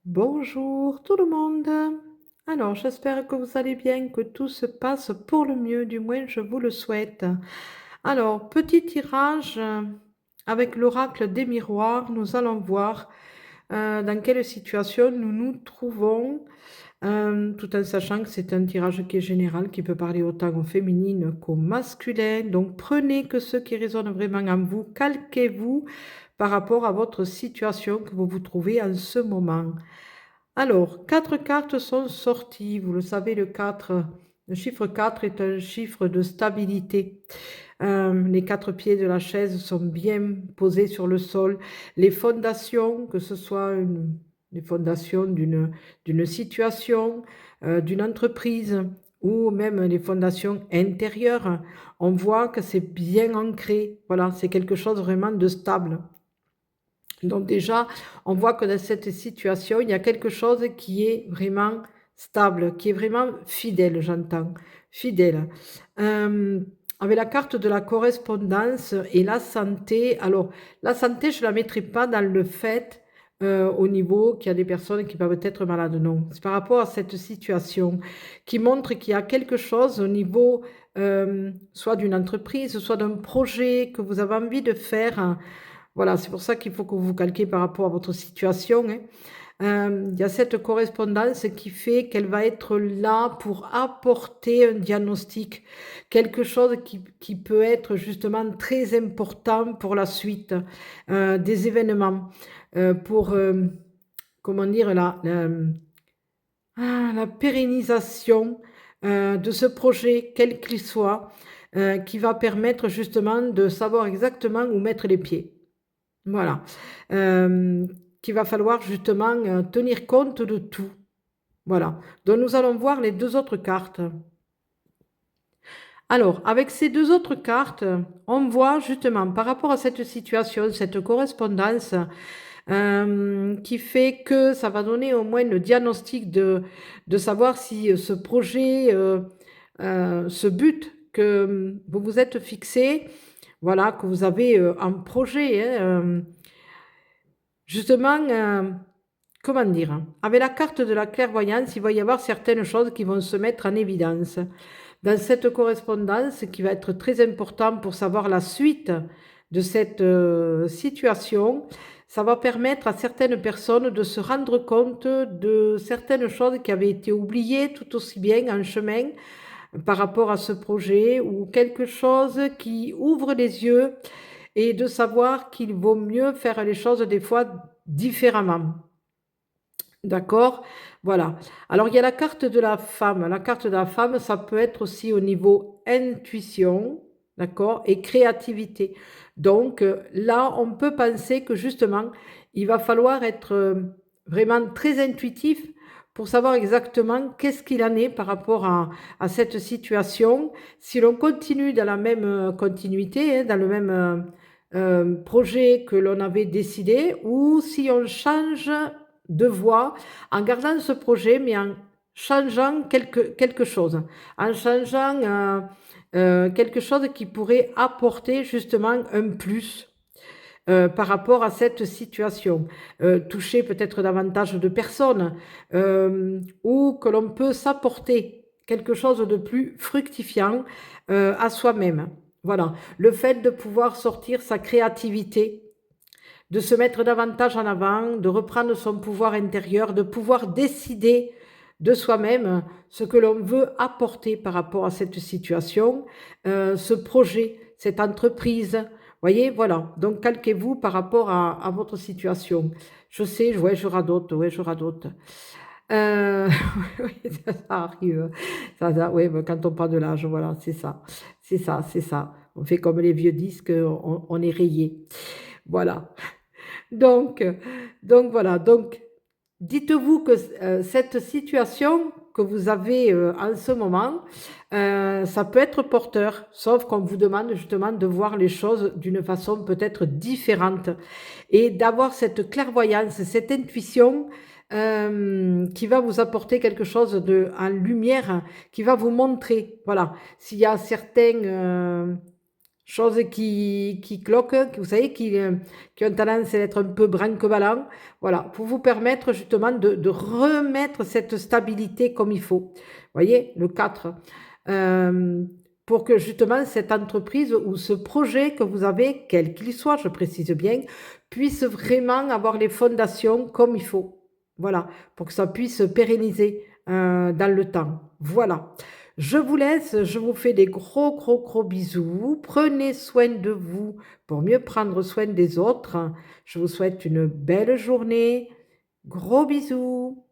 Bonjour tout le monde. Alors, j'espère que vous allez bien, que tout se passe pour le mieux, du moins je vous le souhaite. Alors, petit tirage avec l'oracle des miroirs, nous allons voir dans quelle situation nous nous trouvons, tout en sachant que c'est un tirage qui est général, qui peut parler autant aux féminines qu'aux masculins. Donc, prenez que ce qui résonne vraiment en vous, calquez-vous par rapport à votre situation que vous vous trouvez en ce moment. Alors, quatre cartes sont sorties. Vous le savez, le chiffre 4 est un chiffre de stabilité. Les quatre pieds de la chaise sont bien posés sur le sol. Les fondations, que ce soit les fondations d'une situation, d'une entreprise ou même les fondations intérieures, on voit que c'est bien ancré. Voilà, c'est quelque chose vraiment de stable. Donc déjà, on voit que dans cette situation, il y a quelque chose qui est vraiment stable, qui est vraiment fidèle, j'entends, fidèle. Euh, Avec la carte de la correspondance et la santé, alors la santé, je ne la mettrai pas dans le fait au niveau qu'il y a des personnes qui peuvent être malades, non. C'est par rapport à cette situation qui montre qu'il y a quelque chose au niveau soit d'une entreprise, soit d'un projet que vous avez envie de faire. Voilà, c'est pour ça qu'il faut que vous vous calquiez par rapport à votre situation, hein. Il y a cette correspondance qui fait qu'elle va être là pour apporter un diagnostic, quelque chose qui peut être justement très important pour la suite des événements, pour, comment dire, la pérennisation de ce projet, quel qu'il soit, qui va permettre justement de savoir exactement où mettre les pieds. Voilà. Hem, Qu'il va falloir justement, tenir compte de tout. Voilà. Donc nous allons voir les 2 autres cartes. Alors, avec ces 2 autres cartes, on voit justement par rapport à cette situation, cette correspondance, qui fait que ça va donner au moins le diagnostic de savoir si, ce projet, ce but que, vous vous êtes fixé, voilà, que vous avez, un projet, hein, justement, comment dire? Avec la carte de la clairvoyance, il va y avoir certaines choses qui vont se mettre en évidence. Dans cette correspondance, qui va être très important pour savoir la suite de cette situation, ça va permettre à certaines personnes de se rendre compte de certaines choses qui avaient été oubliées tout aussi bien en chemin par rapport à ce projet ou quelque chose qui ouvre les yeux et de savoir qu'il vaut mieux faire les choses des fois différemment. D'accord? Voilà. Alors, il y a la carte de la femme. La carte de la femme, ça peut être aussi au niveau intuition, d'accord? Et créativité. Donc, là, on peut penser que justement, il va falloir être vraiment très intuitif pour savoir exactement qu'est-ce qu'il en est par rapport à cette situation. Si l'on continue dans la même continuité, hein, dans le même projet que l'on avait décidé, ou si on change de voie en gardant ce projet, mais en changeant quelque chose, en changeant quelque chose qui pourrait apporter justement un plus par rapport à cette situation, toucher peut-être davantage de personnes, ou que l'on peut s'apporter quelque chose de plus fructifiant à soi-même. Voilà, le fait de pouvoir sortir sa créativité, de se mettre davantage en avant, de reprendre son pouvoir intérieur, de pouvoir décider de soi-même ce que l'on veut apporter par rapport à cette situation, ce projet, cette entreprise. Voyez, voilà. Donc, calquez-vous par rapport à votre situation. Je sais, ouais, je radote, ouais, je radote. Euh, oui, ça arrive. Ouais, mais quand on parle de l'âge, voilà, c'est ça. C'est ça, c'est ça. On fait comme les vieux disques, on est rayé. Voilà. Donc, donc voilà, donc dites-vous que cette situation que vous avez en ce moment, ça peut être porteur, sauf qu'on vous demande justement de voir les choses d'une façon peut-être différente et d'avoir cette clairvoyance, cette intuition qui va vous apporter quelque chose de, en lumière, qui va vous montrer, voilà, s'il y a certains choses qui cloquent, vous savez, qui ont tendance à être un peu brinque-ballant, voilà, pour vous permettre justement de remettre cette stabilité comme il faut. Vous voyez, le 4. Euh, pour que justement cette entreprise ou ce projet que vous avez, quel qu'il soit, je précise bien, puisse vraiment avoir les fondations comme il faut. Voilà, pour que ça puisse pérenniser dans le temps. Voilà. Je vous laisse, je vous fais des gros, gros, gros bisous. Prenez soin de vous pour mieux prendre soin des autres. Je vous souhaite une belle journée. Gros bisous.